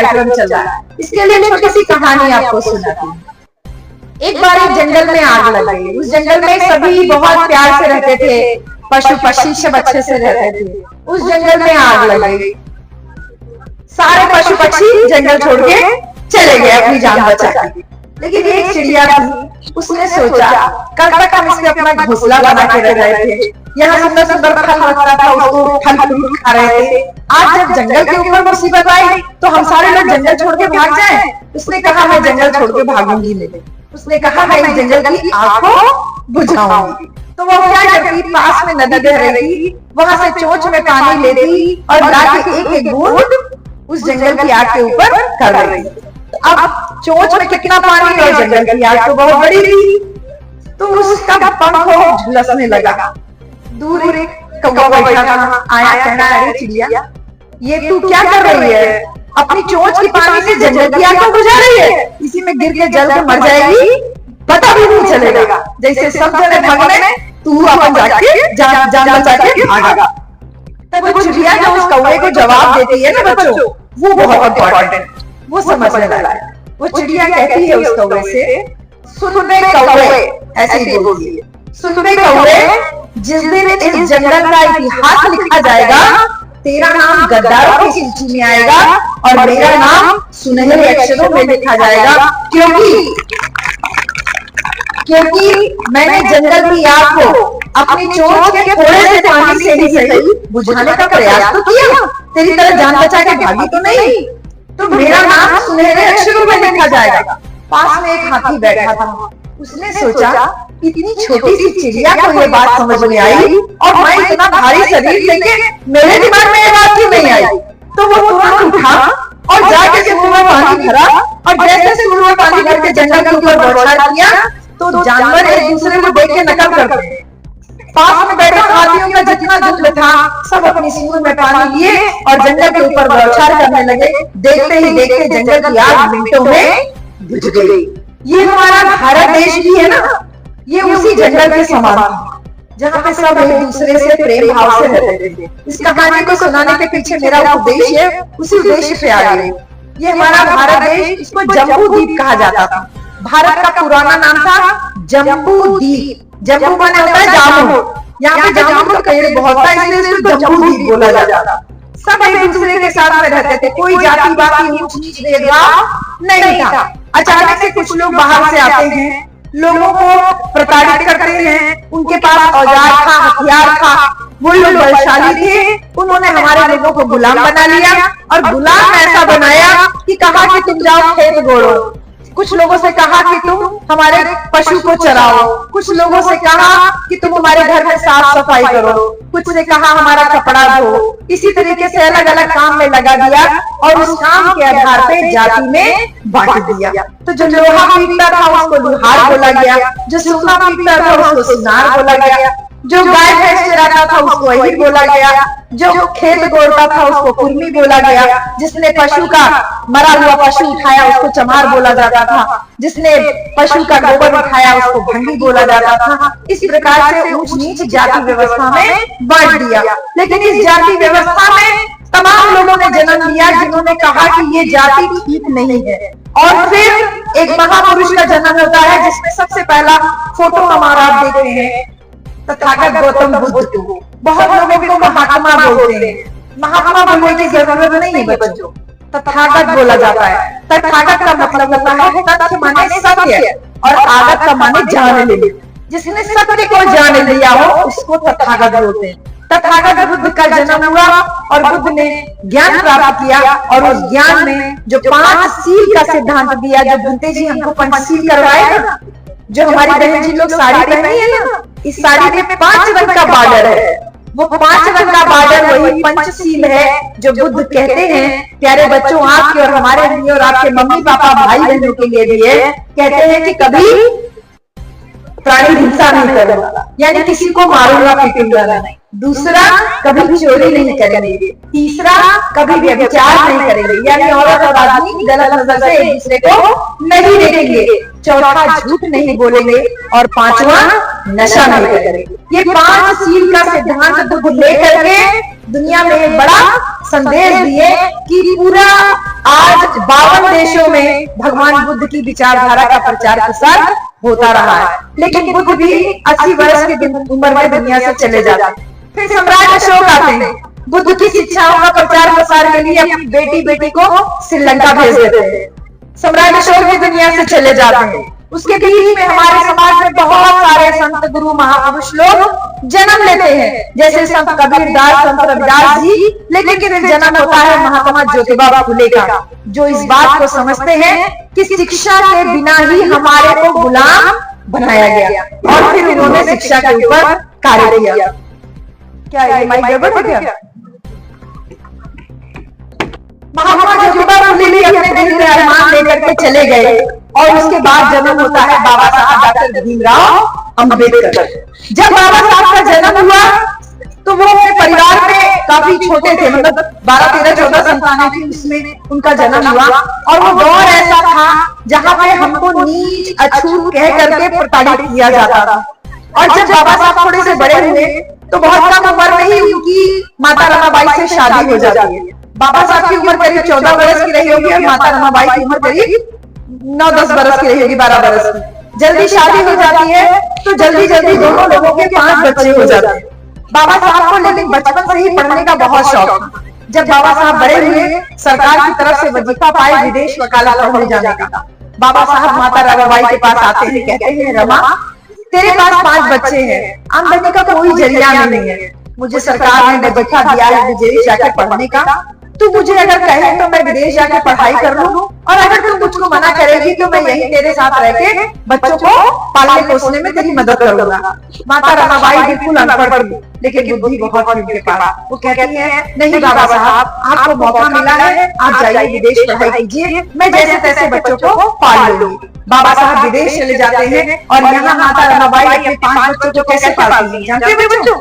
कार्यक्रम चल रहा है, इसके लिए छोटी सी कहानी आपको सुनाती हूँ। एक बार एक जंगल में आग लग गई। उस जंगल में सभी बहुत प्यार से रहते थे, पशु पक्षी सब अच्छे से रहते थे। उस जंगल में आग लग गई, सारे पशु पक्षी जंगल छोड़ के चले गए अपनी जान बचा के। लेकिन एक चिड़िया थी, उसने सोचा कल तक हम इसमें अपना घोंसला बना के रह रहे थे, यहाँ सुंदर सुंदर फल लगता था, उसको फल फ्रूट खा रहे थे। आज जब जंगल के ऊपर मुसीबत आई तो हम सारे लोग जंगल छोड़ के भाग जाएं। उसने कहा मैं जंगल छोड़ के भागूंगी नहीं। उसने कहा मैं इस जंगल की आग को बुझाऊंगी। तो वो क्या करती, पास में नदी बह रही थी, वहां से चोंच में पानी लेती और लाके एक एक बूंद उस जंगल की आग के ऊपर कर रही थी। अब चोंच में कितना पानी और जंगल की आग तो बहुत बड़ी थी, तो उसका पंख झुलसने लगा। दूर एक कौवा बैठा था, आया कहना अरे चिड़िया ये तू क्या कर रही है, अपनी चोंच की पानी से जंगल की आग को बुझा रही है, इसी में गिर के जल के मर जाएगी, पता भी नहीं चलेगा। जैसे सब जने भागने तू अपन जाके जान बचा के भागा। तब वो चिड़िया जो उस कौवे को जवाब देती है ना बच्चों, वो बहुत इम्पोर्टेंट, वो समझने लगा। वो चिड़िया कहती है उस कौवे से, सुन बे कौवे, ऐसे ही बोलती है, सुन बे कौवे, जिस दिन इस जंगल का इतिहास लिखा जाएगा तेरा नाम गद्दारों की सूची में आएगा और मेरा नाम सुनहरे अक्षरों में लिखा जाएगा, क्योंकि मैंने जंगल की आग को अपनी चोंच के थोड़े से पानी से ही सही बुझाने का प्रयास तो किया, तेरी तरह जान बचा के भागी तो नहीं, तो मेरा नाम सुनहरे अक्षरों में लिखा जाएगा। पास में एक हाथी बैठा था, उसने सोचा इतनी छोटी सी चिड़िया को ये बात समझ में आई और मैं इतना भारी शरीर लेके मेरे दिमाग में ये बात क्यों नहीं आई। तो वो तुरंत उठा और जाके सूंड में पानी भरा और जैसे सूंड में पानी भर के जंगल के ऊपर बौछार किया तो जानवर एक दूसरे को देख के नकल करते हैं। पास में बैठे हाथियों का जितना झुंड था सब अपनी सूंड में पानी लिए और जंगल के ऊपर बौछार करने लगे। देखते ही देखते जंगल की आग मिनटों में बुझ गई। ये हमारा भारत देश भी है ना, ये उसी जंगल के समान था जहाँ पे सब एक दूसरे से प्रेम भाव से रहते थे। इस कहानी को सुनाने के पीछे मेरा उद्देश्य है, उसी उद्देश्य से आ गई। ये हमारा भारत देश, इसको जम्बू द्वीप कहा जाता था। भारत का पुराना नाम था जम्बू द्वीप। जम्बू माने होता है जामुन, यहाँ पे जामुन का पेड़ बहुत था इसलिए इसको जम्बू द्वीप बोला जाता था। सब एक दूसरे के साथ में रहते थे, कोई जाति बाती ऊंच नीच भेदभाव नहीं था। अचानक से कुछ लोग बाहर से आते हैं, लोगों को प्रताड़ित करते हैं, उनके पास औजार था, हथियार था, वो लोग बलशाली थे। उन्होंने हमारे लोगों को गुलाम बना लिया और गुलाम ऐसा बनाया कि कहा कि तुम जाओ खेत गोड़ो, कुछ लोगों से कहा कि तुम हमारे पशु को चराओ, कुछ लोगों से कहा कि तुम हमारे घर में साफ सफाई करो, कुछ ने कहा हमारा कपड़ा धो। इसी तरीके से अलग अलग काम में लगा दिया और उस काम के आधार पे जाति में बांट दिया। तो जो लोहा पीटता था उसको लोहार बोला गया, जो सोना पीटता था उसको सुनार बोला गया, जो गाय भैंस चराता था उसको अहिर बोला गया, जो खेत गोड़ता था उसको कुर्मी बोला गया, जिसने पशु का मरा हुआ पशु उठाया उसको चमार बोला जाता था, जिसने पशु का गोबर उठाया उसको भंडी बोला जाता था। इस प्रकार से ऊंच नीच जाति व्यवस्था में बांट दिया। लेकिन इस जाति व्यवस्था में तमाम लोगों ने जन्म लिया जिन्होंने कहा कि ये जाति ठीक नहीं है। और फिर एक महापुरुष का जन्म होता है जिसमें सबसे पहला फोटो हमारा आप देख रहे हैं, तथागत गौतम बुद्ध को। बहुत लोगों को महात्मा बोलते हैं, महात्मा बोलने की जरूरत नहीं है बच्चों, तथागत बोला जाता है। तथागत का मतलब होता है तथ्य माने सत्य और आगत का माने जान ले। जिसने सत्य को जान लिया हो उसको तथागत बोलते हैं। तथागत बुद्ध का जन्म हुआ और बुद्ध ने ज्ञान प्राप्त किया और उस ज्ञान में जो 5 सील का सिद्धांत दिया, जो भंते जी हमको पंचशील करवाए ना, जो हमारी बहन जी लोग साड़ी पहनी है ना, इस साड़ी में 5 रंग का बॉर्डर है। वो 5 रंग का बॉर्डर वही पंचशील है जो बुद्ध कहते हैं। प्यारे बच्चों, आपके और हमारे लिए और आपके मम्मी पापा भाई बहनों के लिए भी है। कहते हैं कि कभी प्राणी हिंसा नहीं करूंगा, यानी किसी को मारूंगा पीटूंगा नहीं। दूसरा, कभी चोरी नहीं करेंगे। तीसरा, कभी व्यभिचार नहीं करेंगे, यानी औरत और आदमी गलत नजर से एक दूसरे को नहीं देखेंगे। चौथा, झूठ नहीं बोलेंगे और 5वां, नशा नहीं करेंगे। ये 5 सील का सिद्धांत बुद्ध लेकर के दुनिया में एक बड़ा संदेश दिए कि पूरा आज 52 देशों में भगवान बुद्ध की विचारधारा का प्रचार प्रसार होता रहा है, लेकिन बुद्ध भी 80 वर्ष की उम्र में दुनिया से चले जाते हैं। फिर सम्राट अशोक आते हैं, बुद्ध की शिक्षाओं का प्रचार प्रसार के लिए अपनी बेटी को श्रीलंका भेज देते हैं। सम्राट अशोक भी दुनिया से चले जाते हैं। उसके बीच में हमारे समाज में बहुत सारे संत गुरु महापुरुष लोग जन्म लेते हैं, जैसे संत कबीरदास, संत रविदास जी। लेकिन फिर जन्म होता है महात्मा ज्योतिबा फुले का, जो इस बात को समझते हैं कि शिक्षा के बिना ही हमारे को गुलाम बनाया गया, और फिर उन्होंने शिक्षा के ऊपर कार्य किया। क्या ये माइक गड़बड़ हो गया? महात्मा ज्योतिबा फुले भी अपने दिल में अरमान लेकर के चले गए, और उसके बाद जन्म होता है बाबा साहब डॉक्टर भीमराव अंबेडकर। जब बाबा साहब का जन्म हुआ तो वो अपने परिवार में काफी छोटे थे, मतलब 12, 13, 14 संतानें थी, उसमें उनका जन्म हुआ। और वो दौर ऐसा था जहां पे हमको नीच अछूत कह करके प्रताड़ित किया जाता था। और जब बाबा साहब थोड़े से बड़े हुए तो बहुत कम उम्र में ही उनकी माता रमाबाई से शादी हो जाती है। बाबा साहब की उम्र करीब 14 वर्ष की रही होगी और माता रमाबाई की उम्र करीब 9-10 बरस की रही होगी, 12 बरस की। जल्दी शादी हो जाती है तो जल्दी जल्दी दोनों लोगों के 5 बच्चे हो जाते हैं। बाबा साहब को लेकिन बचपन से ही पढ़ने का बहुत शौक था। जब बाबा साहब बड़े हुए, सरकार की तरफ से वजीफा पाए विदेश वकालत पढ़ने जाने का। बाबा साहब माता रमाबाई के पास आते हैं, कहते हैं रमा तेरे पास 5 बच्चे हैं, आमदनी का कोई जरिया नहीं है, मुझे सरकार ने वजीफा दिया है विदेश जाकर पढ़ने का, तू मुझे अगर कहे तो मैं विदेश जाकर पढ़ाई कर लूं, और अगर तू मुझको मना करेगी तो मैं यहीं तेरे साथ रह के बच्चों को पालने पोसने में तेरी मदद करूंगा। माता रमाबाई बिल्कुल अनपढ़ थी, लेकिन बुद्धि बहुत थी उनके पास। वो कहती है नहीं बाबा साहब, आपको मौका मिला है, आप जाइए विदेश पढ़ाई कीजिए, मैं जैसे तैसे बच्चों को पाल लूंगी। बाबा साहब विदेश चले जाते हैं, और यहाँ माता रमाबाई अपने 5 बच्चों को कैसे पालती है जानते हैं बच्चों?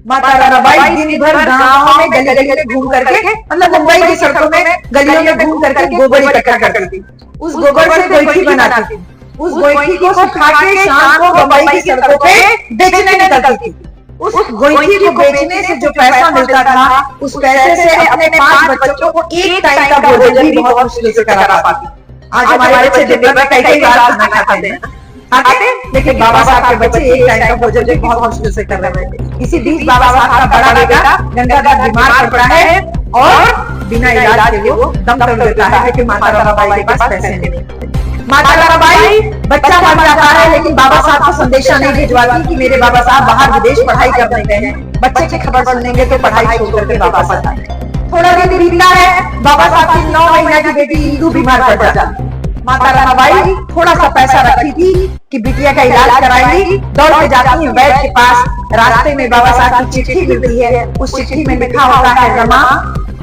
माता रमाबाई दिन भर गांव में गली गली में घूम करके, मतलब मुंबई की सड़कों में गलियों में घूम करके गोबर इकट्ठा करती थी। उस गोबर से गोईठी बनाती थी, उस गोईठी को सुखा के शाम को मुंबई की सड़कों पे बेचने निकलती थी। उस गोईठी को बेचने से जो पैसा मिलता था, उस पैसे से अपने 5 बच्चों को एक टाइम का भोजन भी बहुत मुश्किल से करा पाती। आज हमारे बच्चे दिन भर कई बार खाना खाते हैं, लेकिन बाबा साहब के बच्चे एक टाइम का भोजन भी बहुत मुश्किल से कर रहे थे। इसी बीच बाबा साहब का बड़ा बेटा गंगाधर बीमार पड़ता है और बिना इलाज के वो दम तोड़ देता है, क्योंकि माता रमाबाई के पास पैसे नहीं। माता रमाबाई बच्चा मर जाता है, लेकिन बाबा साहब को संदेशा नहीं भिजवाती कि मेरे बाबा साहब बाहर विदेश पढ़ाई करने गए हैं, बच्चे की खबर सुनेंगे तो पढ़ाई छोड़ करके वापस आता है। थोड़ा दिन बीतता है, बाबा साहब की 9 महीना की बेटी इंदू बीमार पड़ जाती है। माता रमाबाई थोड़ा सा पैसा रखी थी कि बिटिया का इलाज कराएंगी, दौड़ के जाती है वैद्य के पास। रास्ते में बाबा साहब की चिट्ठी मिलती है, उस चिट्ठी में लिखा होता है रमा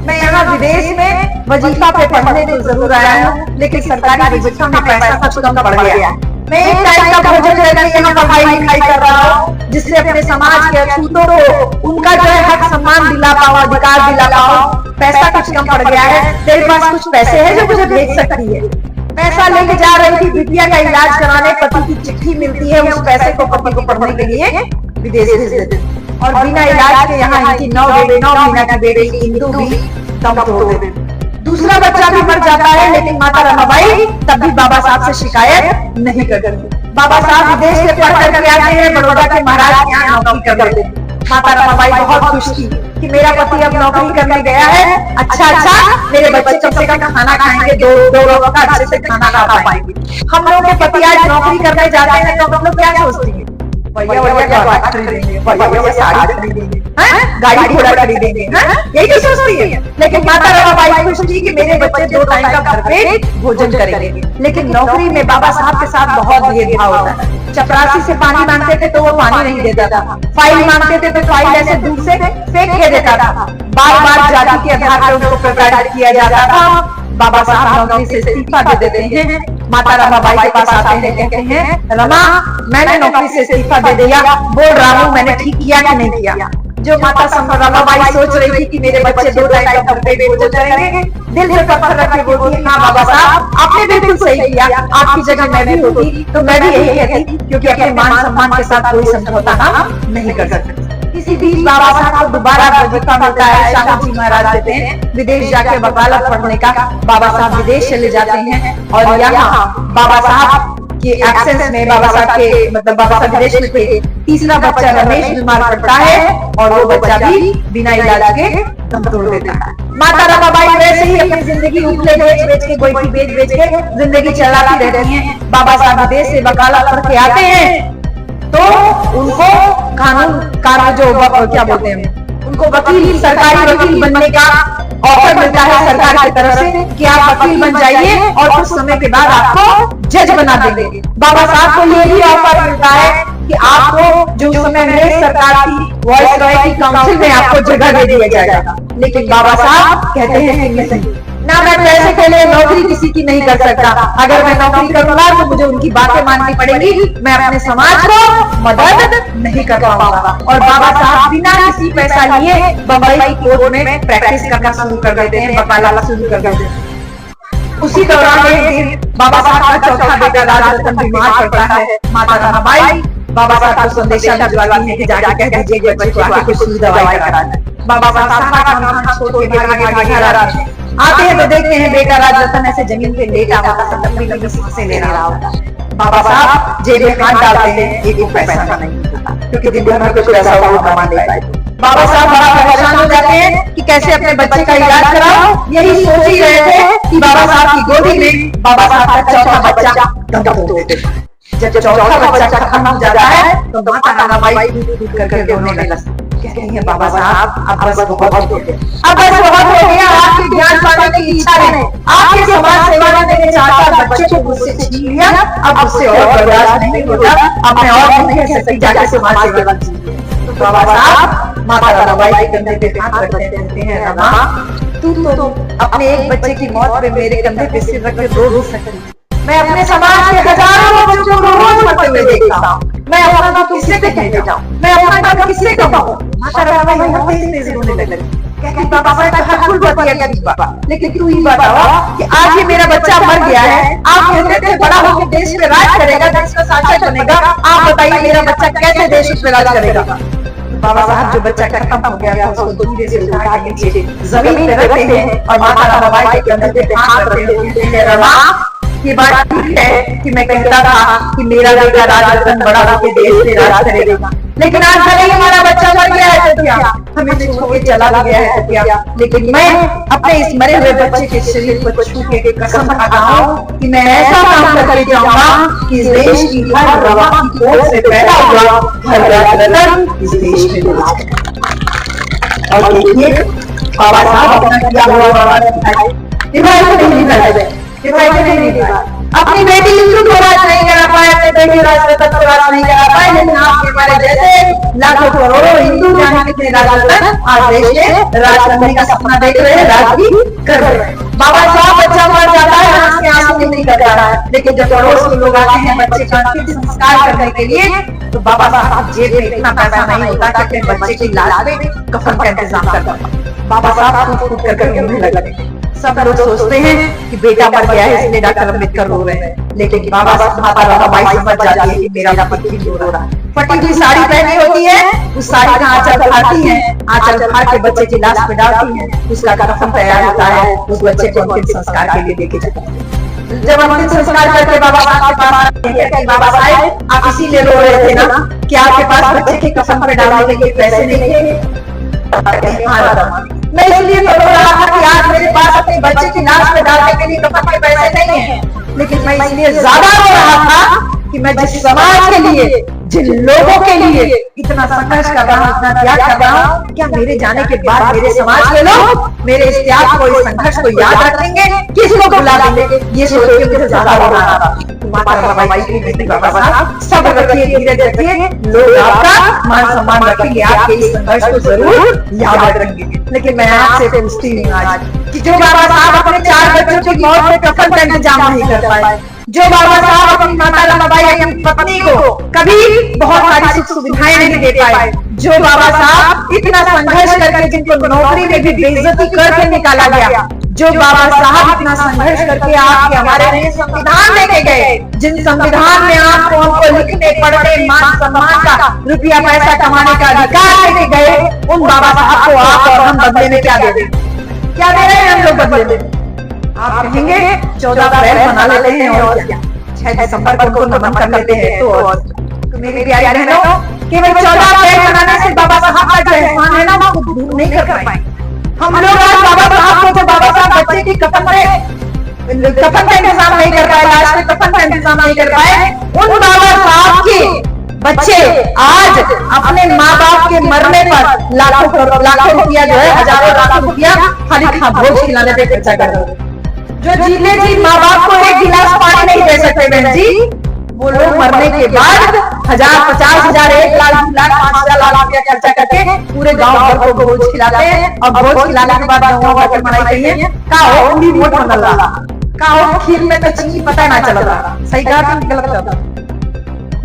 मैं यहाँ विदेश में वजीफा पे पढ़ने तो जरूर आया हूँ, लेकिन सरकारी वजीफा में पैसा कुछ कम पड़ गया। मैं एक टाइम का भोजन करके यहाँ पढ़ाई लिखाई कर रहा हूँ, जिससे अपने समाज के अछूतों को उनका जो है हक सम्मान दिला पाऊँ, अधिकार दिला पाऊँ। पैसा कुछ कम पड़ गया है, तेरे पास कुछ पैसे है जो मुझे भेज सकती है? पैसा लेके जा रही थी बिटिया का इलाज कराने, पति की चिट्ठी मिलती है, उस पैसे को पति को पढ़ने के लिए विदेश भेज देते, और बिना इलाज के यहाँ इनकी 9 महीना की बेटी इंदू भी दम तोड़ देती। दूसरा बच्चा भी मर जाता है, लेकिन माता रमाबाई तब भी बाबा साहब से शिकायत नहीं करती। बाबा साहब विदेश से पढ़ करके आते हैं, बड़ौदा के महाराज के यहाँ नौकरी कर लेते हैं। माता रमाबाई बहुत खुश थी कि मेरा पति अब नौकरी करने गया है, अच्छा मेरे बच्चे कम से कम खाना खाएंगे, दो लोगों का अच्छे से खाना खा पाएंगे। हम लोग के पति आज नौकरी करने जाते हैं तो हम लोग क्या सोचते हैं? भैया खरीदेंगे, भैया साड़ी खरीदेंगे, गाड़ी घोड़ा खरीदेंगे, यही तो सोचती है। लेकिन माता रमाबाई खुश थी कि मेरे बच्चे 2 टाइम का भरपेट भोजन करेंगे। लेकिन नौकरी में बाबा साहब के साथ बहुत भेदभाव होता है। चपरासी से पानी मांगते थे तो वो पानी नहीं देता था, फाइल मांगते थे तो फाइल ऐसे दूर से फेंक के देता था, बार बार जाति के आधार पर उनको प्रताड़ित किया जाता था। बाबा साहब नौकरी से इस्तीफा दे देते हैं। माता रमाबाई के पास आते हैं, कहते हैं रमा मैंने नौकरी से इस्तीफा दे दिया, बोल रहा हूँ मैंने ठीक किया कि नहीं किया? जो माता रमाबाई सोच रही थी कि मेरे बच्चे 2 टाइम का भरपेट भोजन करेंगे, दिल में पत्थर रख के बोलती है हाँ बाबा साहब आपने बिल्कुल सही किया, आपकी जगह मैं भी होती तो मैं भी यही कहती, क्योंकि अपने मान सम्मान के साथ कोई समझौता हम नहीं कर सकते। इसी बीच बाबा साहब को दोबारा वजीफा मिलता है, शाहू जी महाराज देते हैं विदेश जाके वकालत पढ़ने का। बाबा साहब विदेश चले जाते हैं और यहाँ बाबा साहब के एब्सेंस में, बाबा साहब के मतलब बाबा साहब विदेश में थे, तीसरा बच्चा रमेश बीमार पड़ता है और वो बच्चा भी बिना इलाज के दम तोड़ देता है। माता रमाबाई वैसे ही अपनी जिंदगी उपले बेच के गोइठी बेच के जिंदगी चलाती रहती हैं। बाबा साहब विदेश से वकालत पढ़ के आते हैं तो उनको कानून जो क्या बोलते हैं, उनको वकील, सरकारी वकील बनने का ऑफर मिलता है सरकार की तरफ से कि आप वकील बन जाइए और कुछ समय के बाद आपको जज बना देंगे। बाबा साहब को ये भी ऑफर मिलता है कि आपको जो समय में सरकार की वॉइस रॉय की काउंसिल में आपको जगह दे दिया जाएगा। लेकिन बाबा साहब कहते हैं कि नहीं, ना मैं पैसे के लिए नौकरी किसी की नहीं कर सकता, अगर मैं नौकरी करूंगा तो मुझे उनकी बातें माननी पड़ेगी, मैं अपने समाज को मदद नहीं कर पाऊंगा। और बाबा साहब बिना किसी पैसा लिए बम्बई कोर्ट में प्रैक्टिस करना शुरू कर देते हैं, वकालत शुरू कर देते हैं। उसी दौरान एक दिन बाबा साहब का चौथा बेटा राजरतन बीमार पड़ता है। माता रमाबाई बाबा साहब को संदेशा भिजवाती है कि जाके कह दीजिए बच्चे को आके कुछ सुई दवाई करा दे। बाबा साहब का छोड़ के आगे घर आते हैं तो देखते हैं बेटा राजरतन ऐसे जमीन पे लेटा हुआ था, लंबी सांसें ले रहा होता है। बाबा साहब जेब में हाथ डालते हैं, एक पैसा नहीं मिलता क्योंकि दिन भर में कुछ पैसा वो कमा नहीं पाए। बाबा साहब बड़ा परेशान हो जाते हैं कि कैसे अपने बच्चे का इलाज कराओ। यही सोच ही रहे थे कि बाबा साहब की गोदी में बाबा साहब का चौथा बच्चा दम तोड़ देते हैं। जब चौथा बच्चा खत्म हो जाता है तो माता रमाबाई करके रोने लगती कहती है, बाबा साहब अब बस बहुत हो गया, आपकी ज्ञान पाने की इच्छा है, आपके समाज सेवा करने के 4 बच्चे को मुझसे छीन लिया, अब उससे और बर्दाश्त नहीं होता, अब मैं और नहीं कह सकती, जाके समाज सेवा कीजिए। तो बाबा साहब माता रमाबाई के कंधे पे हाथ रखते कहते हैं, रमा तू तो अपने एक बच्चे की मौत पे मेरे कंधे पे सिर रख के रो सकती, मैं अपने समाज के हजारों बच्चों को रोज मरते हुए देखता हूँ, मैं अपना नाम किससे कहने जाऊँ, मैं अपना नाम किससे कहूँ। माता रमाबाई तेज रोने लगी, कहती बाबा हर फूल बतिया, लेकिन तू ही बताओ कि आज ये मेरा बच्चा मर गया है, आप कहते थे बड़ा होकर देश पे राज करेगा, देश का शासक बनेगा, आप बताइए मेरा बच्चा कैसे देश पे राज करेगा। बाबा साहब जो बच्चा खत्म हो गया था उसको धीरे से उठा के नीचे जमीन पे रखते हैं और माता रमाबाई के कंधे पे हाथ रखते हैं, रमा ये बात ठीक है कि मैं कहता था कि मेरा बेटा राजरतन बड़ा होकर देश पे राज करेगा, लेकिन आज भले ही हमारा बच्चा मर गया है तो क्या, हमें छोड़ के चला गया है तो क्या, लेकिन मैं अपने इस मरे हुए बच्चे के शरीर को छू के कसम खाता हूँ कि मैं ऐसा काम करके जाऊंगा कि इस देश की हर रवा की कोख से पैदा हुआ हर राजरतन इस देश में राज करेगा। और देखिए बाबा साहब अपना किया हुआ अपनी बेटी इंदु को राज नहीं करा पाए, अपने बेटे राजरतन को राज नहीं करा पाए, लेकिन आपके हमारे जैसे लाखों करोड़ों हिंदू जाने कितने राजरतन आज देश के राज करने का सपना देख रहे हैं, राज भी कर रहे हैं। बाबा साहब बच्चा मर जाता है, आंख के आंसू नहीं कर रहा है, लेकिन जब पड़ोस के लोग आते हैं बच्चे का अंतिम संस्कार करने के लिए तो बाबा साहब जेब में इतना पैसा नहीं होता कि अपने बच्चे की लाश में कफन का इंतजाम कर पाए। बाबा साहब फूट कर रोने लगे। सब लोग सोचते हैं कि बेटा मर गया है इसलिए डॉक्टर अम्बेडकर रो रहे हैं, लेकिन बाबा माता रमाबाई समझ जाती है कि मेरा पति रो रहा है। फटी हुई साड़ी पहनी होती है, उस साड़ी का आंचल उठाती है, आंचल उठा के बच्चे की लाश पे डालती है, उसका कफन तैयार होता है, उस बच्चे को अंतिम संस्कार के लिए लेके जाते हैं। जब अंतिम संस्कार करके बाबा साहब के पास आते हैं, बाबा साहब आप इसीलिए रो रहे थे ना कि आपके पास बच्चे के कफन पे डालने के लिए पैसे नहीं थे? मैं इसलिए तो रो रहा था कि आज मेरे पास अपने बच्चे की लाश पे डालने के लिए कफन के पैसे नहीं है, लेकिन मैं इसलिए ज्यादा रो रहा था कि मैं जिस समाज के लिए, जिन लोगों के लिए इतना संघर्ष कर रहा हूँ, इतना त्याग कर रहा हूँ, क्या मेरे जाने के बाद मेरे समाज के लोग मेरे इस त्याग को, इस संघर्ष को याद रखेंगे, किसको भुला देंगे, ये सोच के मुझे ज्यादा रो रहा था। माता रमाबाई की बेटी बाबा साहब सब रखिए, धीरज रखिए, लोग आपका मान सम्मान रखेंगे, आपके इस संघर्ष को जरूर याद रखेंगे। लेकिन मैं आपसे पूछती हूँ आज कि जो बाबा साहब अपने 4 बच्चों की मौत में कफन का इंतजाम नहीं कर पाए, जो बाबा साहब अपनी माता रमाबाई अपनी पत्नी को कभी बहुत सारी सुख सुविधाएं नहीं दे पाए, जो बाबा साहब इतना संघर्ष करके जिनको नौकरी में भी बेइज्जती करके निकाला गया, जो बाबा साहब इतना संघर्ष करके आपके हमारे लिए संविधान लेके गए, जिन संविधान में आपको हमको लिखने पढ़ने मान सम्मान का रुपया पैसा कमाने का अधिकार लेके गए, उन बाबा साहब को आप और हम बदले में क्या दे रहे हैं? क्या दे रहे हैं हम लोग बदले में? आप कहेंगे 14 अप्रैल मना लेते हैं और क्या 6 दिसंबर को नमन कर लेते हैं। तो मेरी प्यारी बहनों, केवल 14 अप्रैल मनाने से बाबा साहब का जो एहसान है ना वो दूर नहीं कर पाए। हम लोग आज बाबा साहब को, जो बाबा साहब बच्चे की कफन का इंतजाम नहीं कर पाए, लाश में कफन का इंतजाम नहीं कर पाए, उन बाबा साहब के बच्चे आज अपने माँ बाप के मरने पर लाखों रुपया जो है, हजारों लाखों रुपया खाली भोज खिलाने पे खर्चा कर रहे हैं। जो जीते जी माँ बाप को एक गिलास पानी नहीं दे सकते बहन जी, वो लोग मरने के बाद 1000, 50,000, 1 लाख, 2 लाख, 5,000 लाख रुपया खर्चा करके पूरे गांव भर को भोज खिलाते हैं। और भोज खिलाने के बाद गाँव भर के मनाई कहिए का हो पूरी मोट बन रहा का हो, खीर में तो चीनी पता ना चल रहा। सही कहा कि गलत कहा?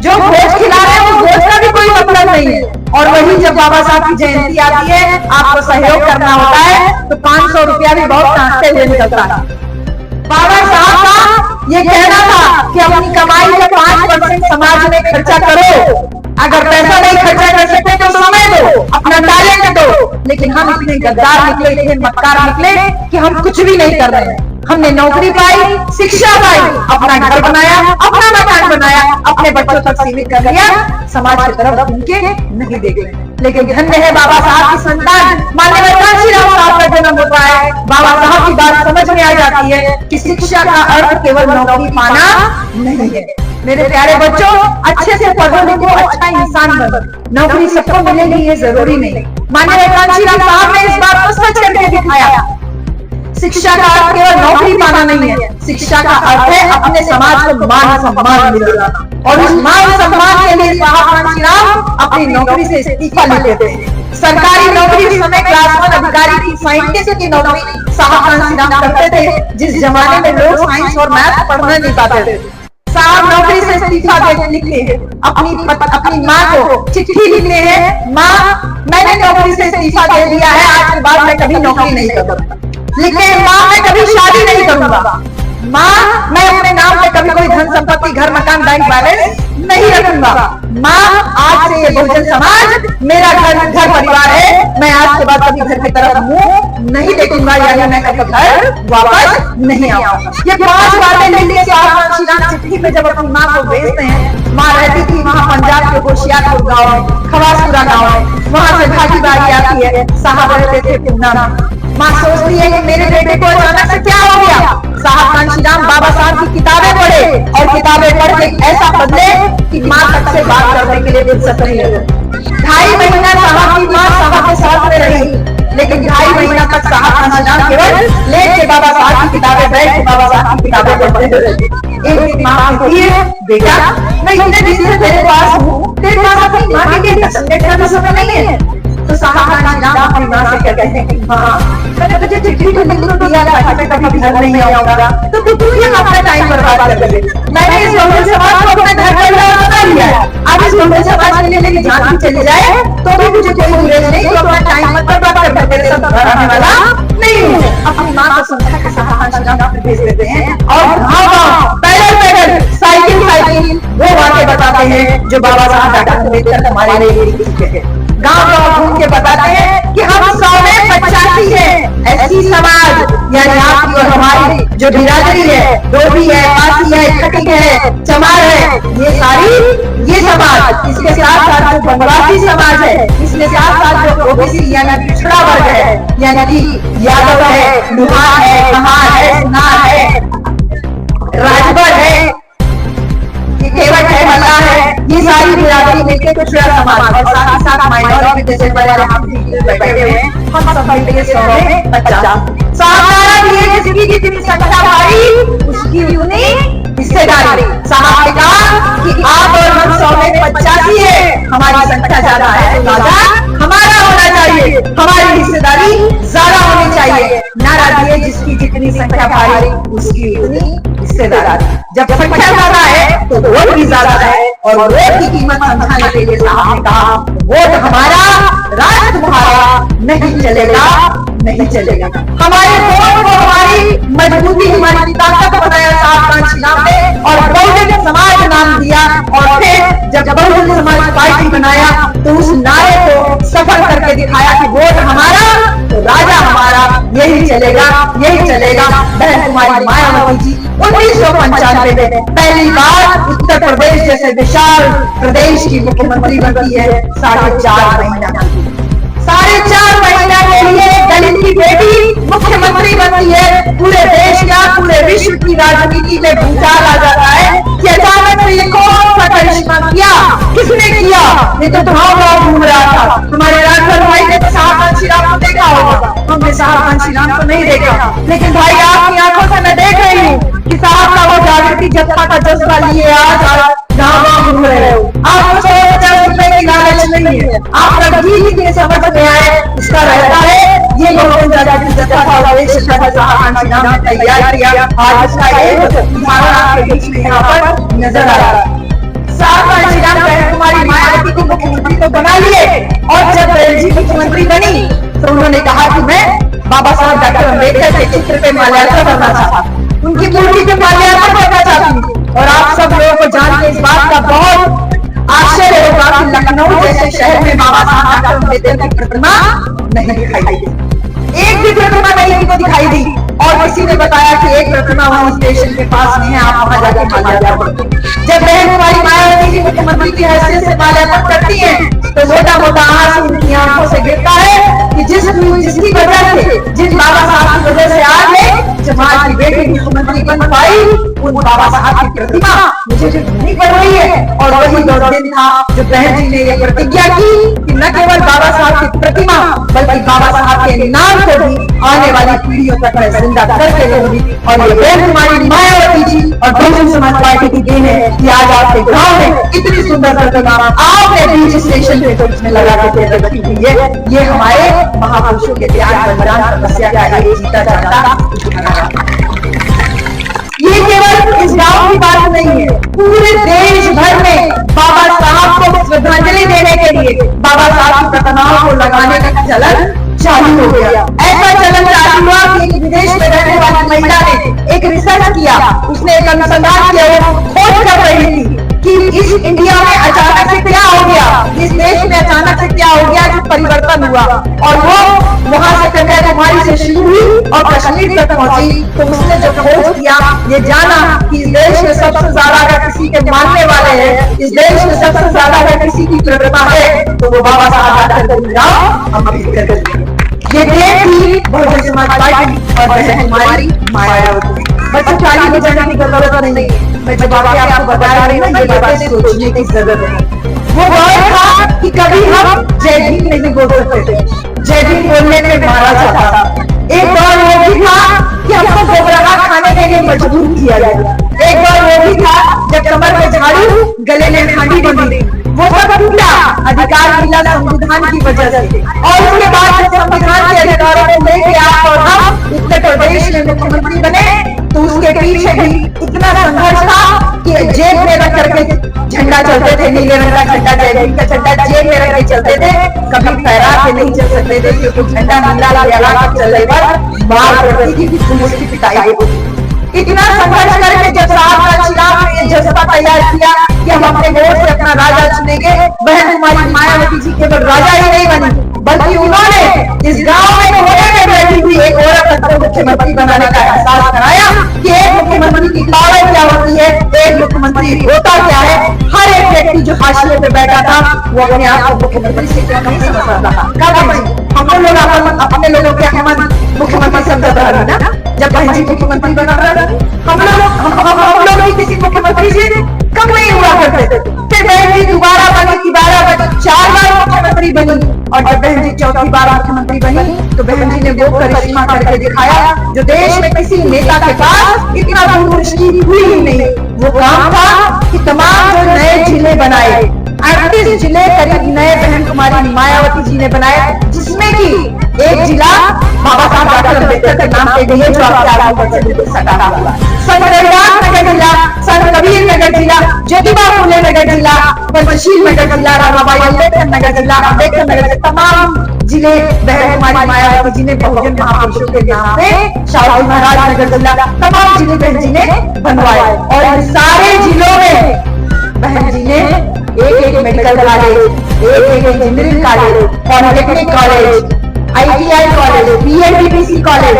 जो भोज खिला रहे हैं उस भोज का भी कोई मतलब नहीं है। और वही जब बाबा साहब की जयंती आती है, आपको सहयोग करना होता है तो 500 रुपया भी बहुत काटते हुए निकलता है। बाबा साहब का ये कहना था कि अपनी कमाई का 5% समाज में खर्चा करो। अगर पैसा नहीं खर्चा कर सकते तो समय दो, अपना टैलेंट दो। लेकिन हम इतने गद्दार निकले, इतने मक्कार निकले कि हम कुछ भी नहीं कर रहे हैं। हमने नौकरी पाई, शिक्षा पाई, अपना घर बनाया, अपना मकान बनाया, अपने बच्चों तक सीमित कर लिया, समाज की तरफ उनके नहीं देख रहे। लेकिन धन्य है बाबा साहब की संतान माननीय कांशीराम साहब का जन्म होता है। बाबा साहब की बात समझ में आ जाती है कि शिक्षा का अर्थ केवल नौकरी पाना नहीं है। मेरे प्यारे बच्चों, अच्छे से पढ़ो लिखो, अच्छा इंसान बनो। नौकरी सबको मिलेगी ये जरूरी नहीं। माननीय कांशीराम साहब ने इस बात को सच करके दिखाया। शिक्षा का अर्थ केवल नौकरी पाना नहीं है, शिक्षा का अर्थ है अपने समाज को मान सम्मान मिलना। और उस मान सम्मान के लिए साहब कांशीराम अपनी नौकरी से इस्तीफा ले लेते हैं। सरकारी नौकरी उस समय क्लास 1 अधिकारी की, साइंटिस्ट की नौकरी साहब कांशीराम करते थे, जिस जमाने में लोग साइंस और मैथ पढ़ना नहीं पाते थे। साहब नौकरी से इस्तीफा लिखते हैं, अपनी माँ को चिट्ठी लिखते हैं, माँ मैंने नौकरी से इस्तीफा दे दिया है, आज के बाद मैं कभी नौकरी नहीं करूंगा। लेकिन माँ मैं कभी शादी नहीं करूंगा, माँ मैं अपने नाम पे कभी कोई धन संपत्ति, घर मकान, बैंक बैलेंस नहीं रखूंगा। माँ आज से ये बहुजन समाज मेरा घर परिवार है, मैं आज के बाद कभी घर की तरफ मुंह नहीं देखूंगा, यानी मैं कभी घर वापस नहीं आऊंगा। ये 5 बातें लिखने के साहब कांशीराम चिट्ठी में जब अपनी माँ को भेजते हैं, माँ रहती थी वहाँ पंजाब के होशियारपुर गाँव में, खवासपुरा गाँव में, वहाँ से भागी बारी आती है। साहब रहते थे पूना में। माँ सोचती है कि मेरे बेटे को अचानक से क्या हो गया। साहब कांशीराम बाबा साहब की किताबें पढ़े और किताबें पढ़ के ऐसा बदले कि माँ तक से बात करने के लिए फुर्सत नहीं है। 2.5 महीना साहब की माँ साहब के साथ में रही, लेकिन 2.5 महीना तक साहब कांशीराम केवल लेट के बाबा साहब की किताबें बैठ के बाबा साहब की किताबें पढ़ते रहते। एक दिन माँ कहती है, बेटा मैं इतने दिन से तेरे पास हूँ, तेरे पास अपनी माँ के लिए संदेश का समय नहीं है। तो साहब कांशीराम अपनी माँ से कहते हैं कि माँ मैंने तुझे चिट्ठी तो लिख दिया था, मैं कभी घर नहीं आऊंगा, तो तू ये अपना टाइम बर्बाद कर दे। मैंने इस बहुजन समाज को अपने घर परिवार बना लिया है, अब इस बहुजन समाज के लिए मेरी जान भी चली जाए तो भी मुझे कोई गुरेज नहीं, तो अपना टाइम मत बर्बाद कर, तेरे सब घर आने वाला नहीं हूँ। अपनी माँ को समझा के साहब कांशीराम भेज देते हैं और गाँव पैदल साइकिल वो बातें बताते हैं जो बाबा साहब डॉक्टर अम्बेडकर हमारे लिए लिख चुके हैं। गाँव घूम के बताते हैं कि हम 100 में 85 है। ऐसी समाज यानी आपकी और हमारी जो बिरादरी है, डोभी है, पासी है, खटिक है, चमार है, ये समाज, इसके साथ साथ जो बनवासी समाज है, इसके साथ साथ जो ओबीसी यानी पिछड़ा वर्ग है, यानी कि यादव है, लुहार है, कहार है, सुनार है, राजभर है, केवट है, मल्लाह है, ये सारी बिरादरी मिलकर पिछड़ा समाज और साथ ही साथ माइनॉरिटी जैसे बड़े हम बैठे हुए हैं, हम सब मिलकर 100 में 50। साधारण ये जिसकी जितनी संख्या भारी उसकी उतनी हिस्सेदारी। साहब ने कहा कि आप और हम 100 में 85 है, हमारी संख्या ज्यादा है तो राजा हमारा होना चाहिए, हमारी हिस्सेदारी ज्यादा होनी चाहिए। नारा दिए जिसकी जितनी संख्या भारी उसकी उतनी हिस्सेदारी। जब संख्या ज्यादा है तो वोट भी ज्यादा है और वोट की कीमत समझाने के लिए साहब ने कहा वोट हमारा, राज तुम्हारा, नहीं चलेगा नहीं चलेगा। हमारे वोट को हमारी मजबूती, हमारी ताकत बनाया साहब कांची राम ने, और बहुजन समाज नाम दिया। और फिर जब बहुजन समाज पार्टी बनाया तो उस नारे को सफल करके दिखाया कि वोट हमारा तो राजा हमारा, यही चलेगा, यही चलेगा। बहन कुमारी मायावती जी 1995 में पहली बार उत्तर प्रदेश जैसे विशाल प्रदेश की मुख्यमंत्री बनती है। 4.5 महीना के लिए दलित की बेटी मुख्यमंत्री बनती है। पूरे देश का, पूरे विश्व की राजनीति में भूचाल आ जाता है कि अचानक से ये कौन सा करिश्मा किया, किसने किया? ये तो गाँव घूम रहा था। हमारे राजभर भाई ने साहब कांची राम को देखा होगा, हमने साहब कांची राम को नहीं देखा, लेकिन भाई आपकी आंखों से मैं देख रही हूँ कि साहब का वो जागृति जत्था का जज्बा लिए आज गाँव घूम रहे हो। आपको 150 रुपए की लालच नहीं है, आप रंगीन की समझ में आए इसका रहता है। ये बहुजन जागृति जत्था का उद्देश्य साहब कांची राम ने तैयार किया। आज इसका एक उदाहरण आपके बीच में यहाँ पर नजर आ रहा है। साहब कांची राम बहन कुमारी मायावती को मुख्यमंत्री तो बना लिए, और जब बहन जी मुख्यमंत्री बनी तो उन्होंने कहा कि मैं बाबा साहब डॉक्टर अम्बेडकर के चित्र पे माल्यार्पण करना चाहता हूँ, उनकी मूर्ति पे माल्यार्पण करना चाहती हूँ। और आप सब लोगों को जान के इस बात का बहुत आश्चर्य होगा कि लखनऊ जैसे शहर में बाबा साहब डॉक्टर अम्बेडकर की प्रतिमा नहीं दिखाई दी, एक भी प्रतिमा नहीं उनको दिखाई दी। और किसी ने बताया कि एक प्रतिमा वहां स्टेशन के पास नहीं है, आप वहां जाके माल्यार्पण करें। जब बहन कुमारी मायावती जी मुख्यमंत्री की हैसियत से माल्यार्पण करती है तो मोटा मोटा आंसू उनकी आंखों से गिरता है कि जिसकी वजह से, जिस बाबा साहब की वजह से आज समाज की बेटी मुख्यमंत्री बन पाई, उन बाबा साहब की प्रतिमा मुझे नहीं पड़ रही है। और वही दिन था जो बहन जी ने ये प्रतिज्ञा की कि न केवल बाबा साहब की प्रतिमा बल्कि बाबा साहब के नाम को भी आने वाली पीढ़ियों तक मैं जिंदा करके रहूंगी। और ये बहन कुमारी मायावती जी और बहुजन समाज पार्टी की देन है कि आज आपके गांव में इतनी सुंदर प्रतिमा आपने बीच स्टेशन के बीच में लगा के रखी हुई है। ये हमारे महापुरुषों के त्याग, बलिदान, तपस्या का एक जीता जाता। ये केवल इस गांव की बात नहीं है, पूरे देश भर में बाबा साहब को श्रद्धांजलि देने के लिए बाबा साहब की प्रतिमाओं को लगाने का चलन चालू हो गया। ऐसा चलन चालू हुआ कि एक विदेश में रहने वाली महिला ने एक रिसर्च किया, उसने एक अनुसंधान किया, वो खोज कर रही थी कि इस इंडिया में अचानक से क्या हो गया, इस देश में अचानक से क्या हो गया, जो परिवर्तन हुआ। और वो वहां से कन्याकुमारी से शुरू हुई और कश्मीर तक पहुंची। तो उसने जो खोज किया, ये जाना कि इस देश में सबसे ज्यादा अगर किसी के मानने वाले हैं, इस देश में सबसे ज्यादा अगर किसी की प्रतिमा है तो वो बाबा साहब डॉक्टर भीमराव अम्बेडकर। ये देश थी बहुजन समाज पार्टी और बहन कुमारी मायावती। बच्चों खाली बजाने की जरूरत नहीं, मैं जब आपको बता रही हूँ ये बातें सोचने की जरूरत है। वो दौर था कि कभी हम जय भीम नहीं बोल सकते थे, जय भीम बोलने में मारा जाता था। एक दौर वो भी था कि हमको गोबराहा खाने के लिए मजबूर किया गया। एक दौर वो भी था जब कमर में झाड़ू, गले में खांडी बंधी, वो सब टूटा, अधिकार मिला संविधान की वजह से। और उसके बाद जब संविधान के अधिकारों को लेके आप और हम उत्तर प्रदेश में मुख्यमंत्री बने तो उसके पीछे भी इतना संघर्ष था कि जेब में रख करके झंडा चलते थे, नीले रंग का झंडा, जय भीम का झंडा जेब में रख के चलते थे, कभी फहरा के नहीं चल सकते थे क्योंकि झंडा नीला लहरा के चलने पर मार पड़ती थी, पुलिस की पिटाई होती। इतना संघर्ष करके जब साहब कांची राम ने ये जज्बा तैयार किया कि हम अपने वोट से अपना राजा चुनेंगे, बहन कुमारी मायावती जी केवल राजा ही नहीं बनी बल्कि उन्होंने इस गांव में कोने में बैठी हुई एक औरत को मुख्यमंत्री बनाने का एहसास कराया कि एक मुख्यमंत्री की पावर क्या होती है, एक मुख्यमंत्री होता क्या है। हर एक व्यक्ति जो हाशिए पे बैठा था वो अपने आप को मुख्यमंत्री से क्यों नहीं समझता था। हम लोग अपने लोगों के हम मुख्यमंत्री समझता रहा ना, जब बहन जी मुख्यमंत्री बना रहा हम लोग भी किसी मुख्यमंत्री से कम नहीं हुआ करते थे। फिर बहन जी दोबारा बनी, 4 बार मुख्यमंत्री बनी, और जब बहन जी चौथी बार मुख्यमंत्री बनी तो बहन जी ने वो करिश्मा करके दिखाया जो देश में किसी नेता के पास इतना दूरदृष्टि हुई ही नहीं। वो काम था कि तमाम जो नए जिले बनाए, 38 जिले करीब नए बहन कुमारी मायावती जी ने बनाए, जिसमें की एक जिला बाबा साहब डॉक्टर अम्बेडकर के नाम पे गई है जो आपके आगे बढ़ सका हुआ, संत रविदास नगर जिला, संत कबीर नगर जिला, ज्योतिबा फुले नगर नगर जिला, पंचशील नगर जिला, रामाबाई अम्बेडकर नगर जिला, अम्बेडकर नगर जिला, तमाम जिले बहन कुमारी मायावती जी ने बहुजन महापुरुषों के नाम पे, शाहू महाराज नगर जिला, तमाम जिले बहन जी ने बनवाए। और इन सारे जिलों में बहन जी ने एक मेडिकल कॉलेज, एक engineering college, polytechnic college, ITI college, BNDPC college,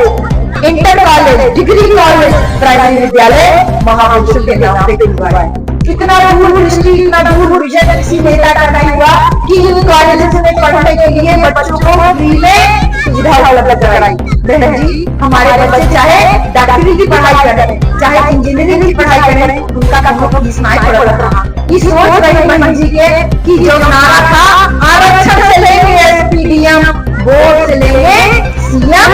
inter college, degree college, primary विद्यालय महापुरुषों के नाम पे खुलवाए। कितना दूरदृष्टि, इतना दूर विजन किसी नेता का नहीं हुआ कि इन कॉलेज में पढ़ने के लिए बच्चों को फ्री में सुविधा उपलब्ध कराई। बहन जी, हमारे बच्चे चाहे डॉक्टरी की पढ़ाई करें, चाहे इंजीनियरिंग की पढ़ाई करें, उनका कभी फीस नहीं पड़ रहा। ये सोच रही बहन जी के कि जो नारा था आरक्षण से लेंगे SPDM, वोट से लेंगे CM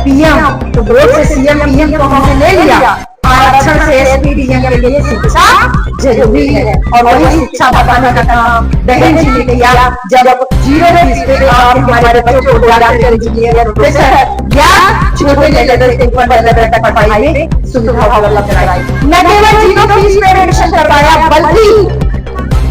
PM, तो वोट से CM PM को हमने ले लिया, आरक्षण से SPDM के लिए शिक्षा जरूरी है। और वही शिक्षा बताने का काम बहन जी ने किया जब 0 फीस पे आप हमारे बच्चों को डॉक्टर, इंजीनियर, प्रोफेसर या छोटे लेवल के ऊपर पढ़ाई में सुविधा उपलब्ध कराई। न केवल 0 फीस पे एडमिशन करवाया, बल्कि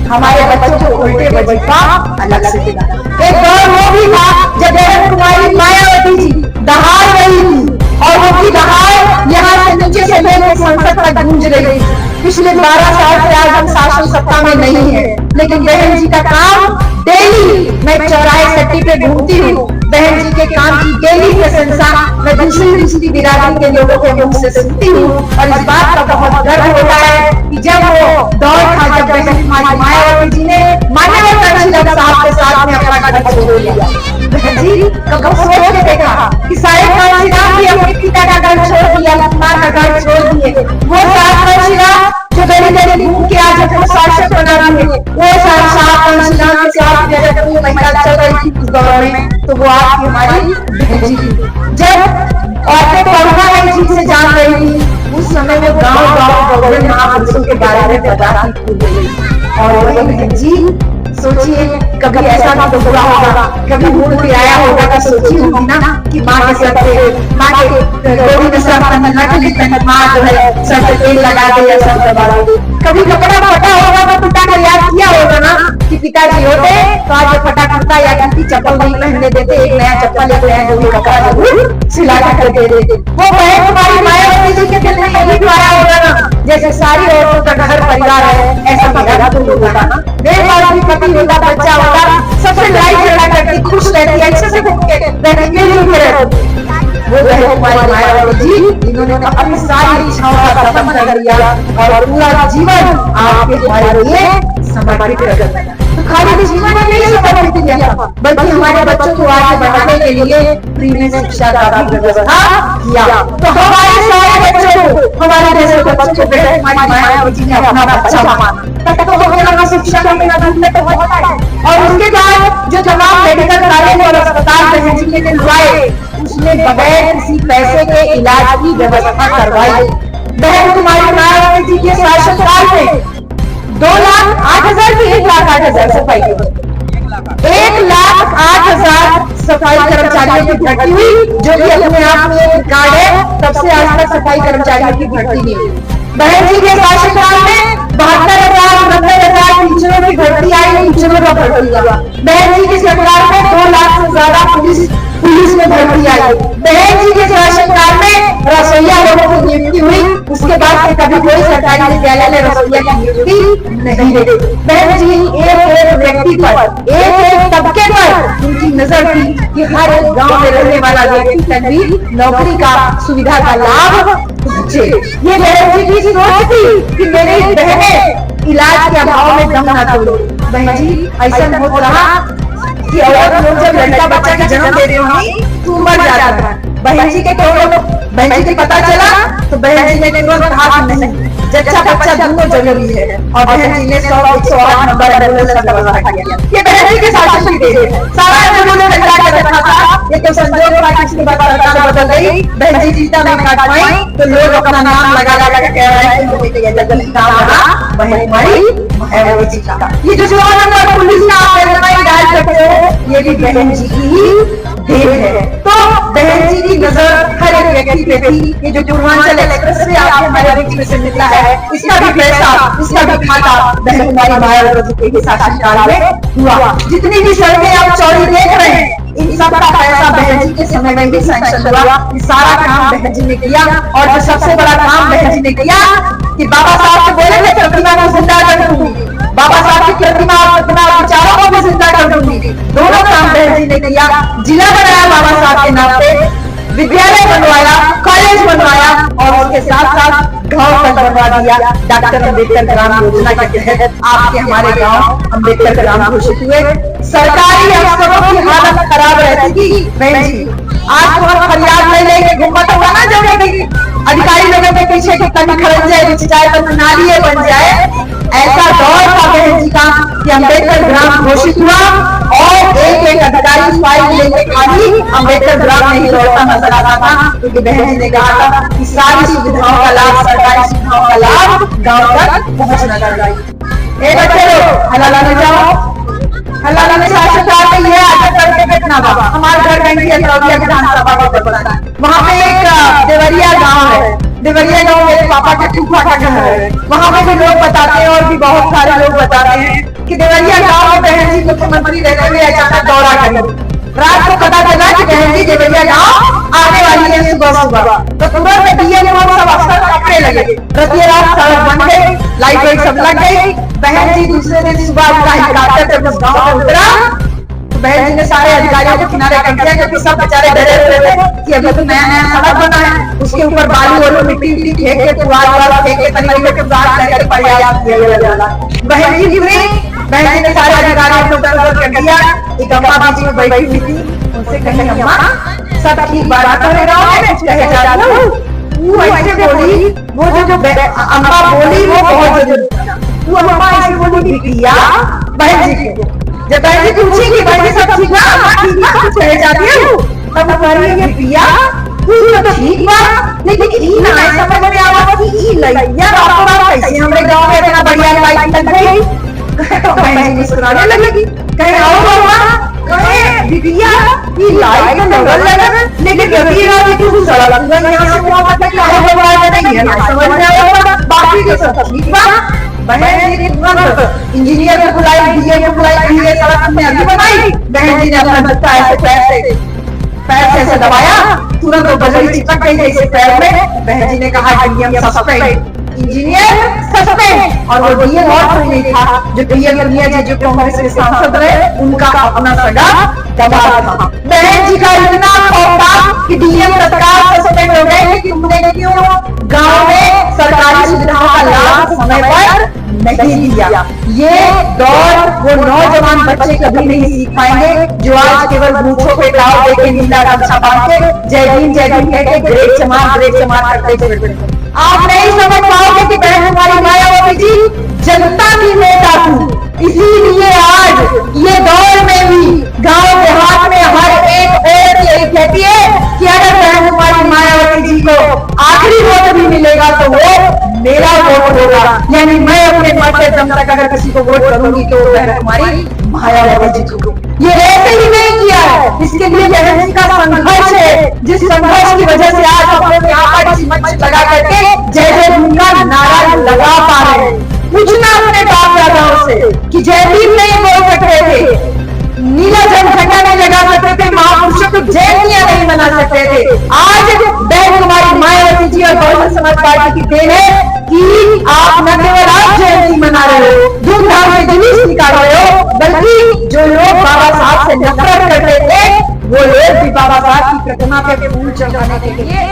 हमारे बच्चों को उल्टे वजीफा अलग से दिया। एक दौर वो भी था जब बहन कुमारी मायावती जी दहाड़ रही थी और उनकी दहाड़ यहाँ से नीचे से लेकर संसद तक गूंज रही थी। पिछले 12 साल से आज हम शासन सत्ता में नहीं है, लेकिन बहन जी का काम डेली, मैं चौराहे सट्टी पे घूमती हूँ, बहन जी के काम की डेली प्रशंसा मैं दूसरी बिरादरी के लोगों के मुख से सुनती हूँ। और इस बात का बहुत गर्व होता है कि जब वो दौर था जब बहन मायावती जी ने मान्यवर तहसीलदार साहब के साथ में अपना घर छोड़ लिया। बहन जी कब सोच के देखा कि सारे कांशीराम भी अपने पिता का घर छोड़ दिया, माँ का घर छोड़ दिए, वो सात कांशीराम जो गली घूम के आज अपने शासक बना रहे, वो सात कांशीराम के साथ जब महिला चल रही थी उस दौर में, तो वो आपकी हमारी बहन जी थी। जब औरतें पढ़ना नहीं ठीक से जान रही थी, उस समय में गाँव बहुजन महापुरुषों के बारे में पता थी। और वही बहन जी सोचिए, कभी ऐसा ना तो हुआ होगा, कभी मूड पे आया होगा तो सोची होगी ना कि माँ के सर पे, माँ के गोदी में सर रख ली, माँ जो है सर पे तेल लगा दे या सर दबा दे। कभी कपड़ा फटा होगा तो पिता को याद किया होगा ना कि पिताजी होते तो आज फटा कुर्ता या किसी चप्पल नहीं पहनने देते, एक नया चप्पल, एक नया जो भी कपड़ा जरूर सिला कर दे देते। वो बहन कुमारी मायावती जी के दिल में यही तो आया होगा ना, जैसे सारी औरतों का घर परिवार है, ऐसा मेरा तो होगा ना। मेरे पास भी पति होता, बच्चा होता, सबसे लड़ाई झगड़ा करती, खुश रहती, अच्छे से वो बहन कुमारी मायावती जी, इन्होंने अपनी सारी इच्छाओं का दमन कर दिया और पूरा जीवन आपके हमारे लिए समर्पित कर दिया। तो खाली जीवन में नहीं समर्पित किया, बल्कि हमारे बच्चों को आगे बढ़ाने के लिए फ्री में शिक्षा का भी व्यवस्था किया। तो हमारे सारे बच्चों को, हमारे देश के बच्चों को बहन कुमारी मायावती जी ने अपना बच्चा माना, तब तो हमें शिक्षा का बिना तो होता है। और उसके बाद जो तमाम मेडिकल कॉलेज और अस्पताल बहन जी ने दिलवाए, उसने बगैर किसी पैसे के इलाज की व्यवस्था करवाई। बहन कुमारी मायावती जी के शासनकाल में 2,08,000 की 1,08,000 सफाई, 1,08,000 सफाई कर्मचारियों की भर्ती हुई, जो कि अपने आप में एक रिकॉर्ड है। तब से आज तक सफाई कर्मचारियों की भर्ती नहीं हुई। बहन जी के शासनकाल में 72,000 90,000 टीचरों की भर्ती आई, टीचरों का भर्ती हुआ। बहन जी की सरकार में 2 लाख से ज्यादा पुलिस में भर्ती आई। बहन जी के शासनकाल में रसोईया लोगों की नियुक्ति हुई, उसके बाद से कभी कोई सरकारी विद्यालय में रसोईया की नियुक्ति नहीं हुई। बहन जी एक व्यक्ति पर, एक तबके पर उनकी नजर थी कि हर एक गांव में रहने वाला व्यक्ति तक भी नौकरी का सुविधा का लाभ पहुंचे। ये बहन जी की सोच थी कि मेरी बहनें इलाज के अभाव में दम ना तोड़े। बहन जी ऐसा हो रहा कि औरत लोग जब लड़का बच्चा का जन्म दे रहे होंगी तो मर जाता है। बहन जी के बहन जी को पता चला तो बहन जी ने तुरंत कहा नहीं, जच्चा बच्चा दोनों जरूरी है। और बहन जी ने 100-108 नंबर एम्बुलेंस का व्यवस्था किया। ये बहन जी के शासन की देन है। सारा एम्बुलेंस लगा के रखा था, ये तो संजोग था कि इसके बाद सरकार बदल गई, बहन जी जीता नहीं काट पाई, तो लोग अपना नाम लगा लगा के कह रहे हैं कि ये जल्दी काम रहा बहन कुमारी जी का। ये जो 16 नंबर पुलिस का आप डाल सकते हो, ये भी बहन जी की ही देन है। तो बहन जी की नजर हर एक व्यक्ति पे थी। ये जो पूर्वांचल एक्सप्रेस वे आपके हमारे बीच में मिलता है, इसका भी पैसा, इसका भी खाता बहन कुमारी मायावती के शासनकाल में हुआ। जितनी भी सड़कें आप चौड़ी देख रहे हैं, इन सब का पैसा बहन जी के समय में भी सैंक्शन हुआ। ये सारा काम बहन जी ने किया। और जो सबसे बड़ा काम बहन जी ने किया कि बाबा साहब से बोले थे प्रतिमा को जिंदा कर दूंगी, बाबा साहब की प्रतिमा विचारों को भी जिंदा कर दूंगी। दोनों काम बहन जी ने किया। जिला बनाया बाबा साहब के नाम पे, विद्यालय बनवाया, कॉलेज बनवाया और उसके साथ साथ गांव तक बनवा दिया। डॉक्टर अम्बेडकर ग्राम योजना के तहत आपके हमारे गांव अम्बेडकर ग्राम घोषित हुए। सरकारी अफसरों की हालत खराब रहती थी बहन जी। आज तो हम फरियाद ले लेंगे, घूमत होगा ना जरूरी अधिकारी लोगों के पीछे की कमी खड़क जाए, बिछ जाए तो नालिये बन जाए। ऐसा दौर था बहन जी का कि अम्बेडकर ग्राम घोषित हुआ और एक एक अधिकारी फाइल लेके खाली अम्बेडकर ग्राम में ही दौड़ता नजर आता था, क्योंकि बहन जी ने कहा था कि सारी सुविधाओं का लाभ, सरकारी सुविधाओं का लाभ गांव तक पहुंचना चाहिए। ए बच्चे लोग हल्ला में जाओ, हल्ला में सरकार में ये आगे करके बैठना बाबा। हमारे घर बहन की विधानसभा का पता है, वहाँ पे एक देवरिया गाँव है। देवरिया गाँव मेरे पापा के फूफा का घर है। वहाँ पे भी लोग बताते हैं और भी बहुत सारे लोग बताते हैं कि देवरिया गाँव में बहन जी मुख्यमंत्री रहते हुए अचानक दौरा करी। रात को पता चला कि बहन जी देवरिया गाँव आने वाली है सुबह सुबह। तो तुरंत डीएम और सब अफसर कपड़े लगे, रतिया रात सड़क बन गई, लाइट वाइट सब लग गई। बहन जी दूसरे दिन सुबह उनका हेलीकॉप्टर जब उस गाँव में उतरा, बहन जी ने सारे अधिकारियों को किनारे कर दिया, क्योंकि सब बेचारे डरे हुए थे कि अभी तो नया नया सड़क बना है, उसके ऊपर बालू और मिट्टी फेंक के फेंक के तरीके के बात करके प्रयास किया जाएगा। बहन जी बहन जी ने सारे अधिकारियों को तलब कर दिया। एक अम्मा बीच में बैठी हुई थी, उनसे कही अम्मा सब ठीक बात करे गाँव में कहे जाता हूँ। वो ऐसे बोली, वो जो अम्मा बोली वो बहुत जरूरी था। वो अम्मा ऐसे बोली बिटिया बहन जी को, जब बहन जी पूछी कि बहन जी सब ठीक बा, ठीक बा कुछ कहे जाती है, तब हमारी ये बिटिया तू तो ठीक बा, लेकिन ई ना समझ में आवा कि ई लइया बाबा कैसे हमरे गांव में इतना बढ़िया लाइट लग गई। तो बहन जी मुस्कुराने लगी, कहे आओ बाबा, कहे बिटिया ई लाइट लगल लेकिन कभी ना कि तू सड़क यहां से वहां तक काहे बवाल नहीं है, समझ में आया, बाकी तो सब ठीक बा। बहन जी ने तुरंत इंजीनियर को बुलाई, डीएम को बुलाई, ये सड़क हमने अभी बनाई। बहन जी ने अपना जूता ऐसे पैर से ऐसे दबाया, तुरंत वो बजरी चिपक गई जैसे पैर में। बहन जी ने कहा डीएम सस्पेंड, इंजीनियर सस्पेंड। और वो डीएम और कोई नहीं था, जो डीएम जी जो कांग्रेस के सांसद रहे, उनका अपना सगा दमाद था। बहन जी का इतना खौफ था कि डीएम तत्काल सस्पेंड हो गए, लेकिन उन्होंने क्यों गांव में सरकारी सुविधाओं का लाभ समय पर नहीं दिया। ये दौर वो नौजवान बच्चे कभी नहीं सीख पाएंगे जो आज केवल बूथों पे गाँव देके नीला गमछा बांध के जय भीम कह के ग्रेट समाज करते थे। आप नहीं समझ पाओगे कि बहन कुमारी मायावती जी जनता की नेता थी। इसीलिए आज ये दौर में भी गांव देहात में हर एक औरत यही कहती है कि अगर बहन कुमारी मायावती जी को आखिरी वोट भी मिलेगा तो वो मेरा वोट होगा, यानी मैं अपने मत से दम तक अगर किसी को वोट करूंगी तो बहन कुमारी मायावती जी को। ये ऐसे ही नहीं किया है, इसके लिए बहन जी का संघर्ष है, जिस संघर्ष की वजह से आज हम लोग यहाँ पर मंच लगा करके जय जय भीम का नारा लगा पा रहे हैं। पूछना अपने बाप दादाओं से कि जय भीम नहीं बोल सकते थे, नीला झंडा नहीं लगा सकते थे, महापुरुषों को जयंतियां नहीं मना सकते थे। आज बहन कुमारी मायावती जी और बहुजन समाज पार्टी की देन है कि आप न केवल आज जयंती मना रहे हो, धूमधाम से जुलूस निकाल रहे हो, बल्कि जो लोग बाबा साहब से नफरत करते थे वो लोग भी बाबा साहब की प्रतिमा पे फूल चढ़ाने के लिए